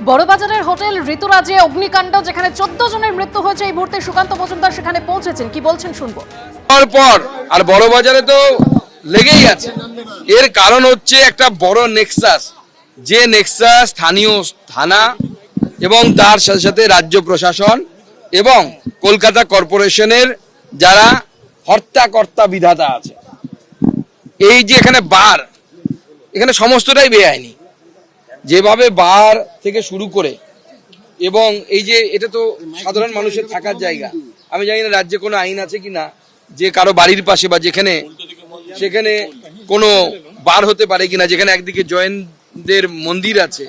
বড়বাজারের hotel ঋতুরাজে অগ্নিকাণ্ড, যেখানে 14 জনের মৃত্যু হয়েছে। এই মুহূর্তে সুকান্ত মজুমদার সেখানে পৌঁছেছেন, কি বলছেন শুনবো। পর আর বড়বাজারে তো লেগেই আছে। এর কারণ হচ্ছে একটা বড় নেক্সাস, যে নেক্সাস স্থানীয় থানা এবং তার সাথে সাথে রাজ্য প্রশাসন এবং কলকাতা কর্পোরেশনের যারা হর্তাকর্তা বিধাতা আছে। এই যে এখানে বার, এখানে সমস্তটাই বেআইনি। যেভাবে বার থেকে শুরু করে এবং এই যে এটা তো সাধারণ মানুষের থাকার জায়গা। আমি জানি না রাজ্যে কোনো আইন আছে কিনা যে কারো বাড়ির পাশে বা যেখানে সেখানে কোনো বার হতে পারে কিনা, যেখানে একদিকে জৈনদের মন্দির আছে,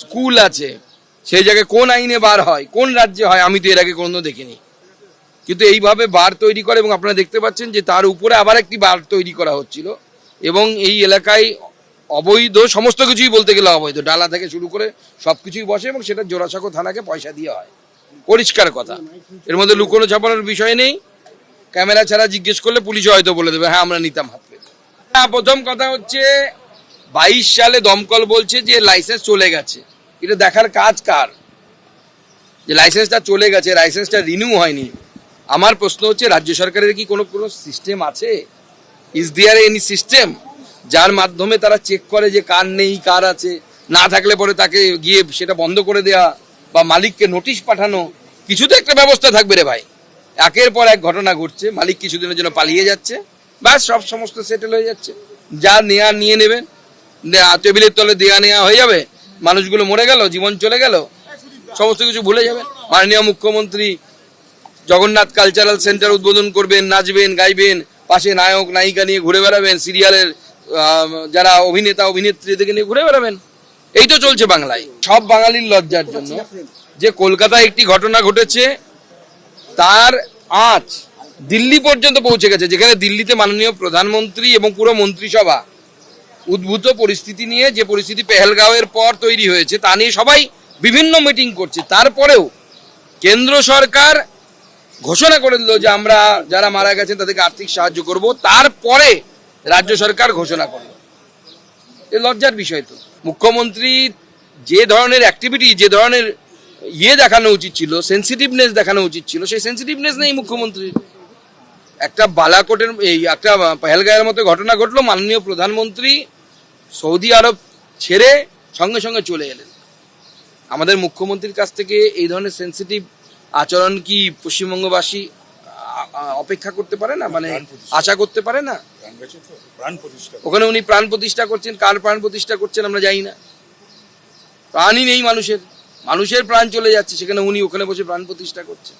স্কুল আছে, সেই জায়গায় কোন আইনে বার হয়, কোন রাজ্যে হয়, আমি তো এর আগে কোনো দেখিনি। কিন্তু এইভাবে বার তৈরি করে এবং আপনারা দেখতে পাচ্ছেন যে তার উপরে আবার একটি বার তৈরি করা হচ্ছিল এবং এই এলাকায় অবৈধ সমস্ত কিছুই, বলতে গেলে অবৈধ, ডালা থেকে শুরু করে সবকিছুই বসে এবং সেটা জোড়াসাঁকো থানাকে পয়সা দিয়ে হয়। পরিষ্কার কথা, এর মধ্যে লুকোনো ছাপানোর বিষয় নেই। ক্যামেরা ছাড়া জিজ্ঞেস করলে পুলিশ হয়তো বলে দেবে হ্যাঁ আমরা নিতাম হাত পেতে। প্রথম কথা হচ্ছে 22 সালে দমকল বলছে যে লাইসেন্স চলে গেছে। এটা দেখার কাজ কার যে লাইসেন্সটা চলে গেছে, লাইসেন্সটা রিনিউ হয়নি? আমার প্রশ্ন হচ্ছে রাজ্য সরকারের কি কোনো সিস্টেম আছে? ইজ দেয়ার এনি সিস্টেম যার মাধ্যমে তারা চেক করে যে কার নেই কার আছে? না থাকলে পরে তাকে গিয়ে সেটা বন্ধ করে দেওয়া বা মালিককে নোটিশ পাঠানো, কিছু তো একটা ব্যবস্থা থাকবে রে ভাই। একের পর এক ঘটনা ঘটছে, মালিক কিছুদিনের জন্য পালিয়ে যাচ্ছে, ব্যাস সব সমস্ত সেটেল হয়ে যাচ্ছে। যা নেয়া নিয়ে নেবেন, টেবিলের তলে দেয়া নেওয়া হয়ে যাবে, মানুষগুলো মরে গেল, জীবন চলে গেল, সমস্ত কিছু ভুলে যাবেন। মাননীয় মুখ্যমন্ত্রী জগন্নাথ কালচারাল সেন্টার উদ্বোধন করবেন, নাচবেন গাইবেন, পাশে নায়ক নায়িকা নিয়ে ঘুরে বেড়াবেন, সিরিয়ালের যারা অভিনেতা অভিনেত্রীদেরকে নিয়ে ঘুরে বেড়াবেন। এই তো চলছে বাংলায়। সব বাঙালির লজ্জার জন্য যে কলকাতায় একটি ঘটনা ঘটেছে, তার আঁচ দিল্লি পর্যন্ত পৌঁছে গেছে, যেখানে দিল্লিতে মাননীয় প্রধানমন্ত্রী এবং পুরো মন্ত্রিসভা উদ্ভূত পরিস্থিতি নিয়ে, যে পরিস্থিতি পেহেলগাঁওয়ের পর তৈরি হয়েছে তা নিয়ে সবাই বিভিন্ন মিটিং করছে। তারপরেও কেন্দ্র সরকার ঘোষণা করে দিল যে আমরা যারা মারা গেছেন তাদেরকে আর্থিক সাহায্য করব, তারপরে রাজ্য সরকার ঘোষণা করলো। এই লজ্জার বিষয়। তো মুখ্যমন্ত্রী যে ধরনের অ্যাক্টিভিটি, যে ধরনের দেখানো উচিত ছিল, সেন্সিটিভনেস দেখানো উচিত ছিল, সেই সেন্সিটিভনেস নেই মুখ্যমন্ত্রীর। একটা বালাকোটের এই একটা পেহেলগাঁওয়ের মতো ঘটনা ঘটলো, মাননীয় প্রধানমন্ত্রী সৌদি আরব ছেড়ে সঙ্গে সঙ্গে চলে এলেন। আমাদের মুখ্যমন্ত্রীর কাছ থেকে এই ধরনের সেন্সিটিভ আচরণ কি পশ্চিমবঙ্গবাসী অপেক্ষা করতে পারে না, মানে আশা করতে পারে না? ওখানে উনি প্রাণ প্রতিষ্ঠা করছেন, কার প্রাণ প্রতিষ্ঠা করছেন আমরা জানি না। প্রাণই নেই মানুষের, মানুষের প্রাণ চলে যাচ্ছে, সেখানে উনি ওখানে বসে প্রাণ প্রতিষ্ঠা করছেন।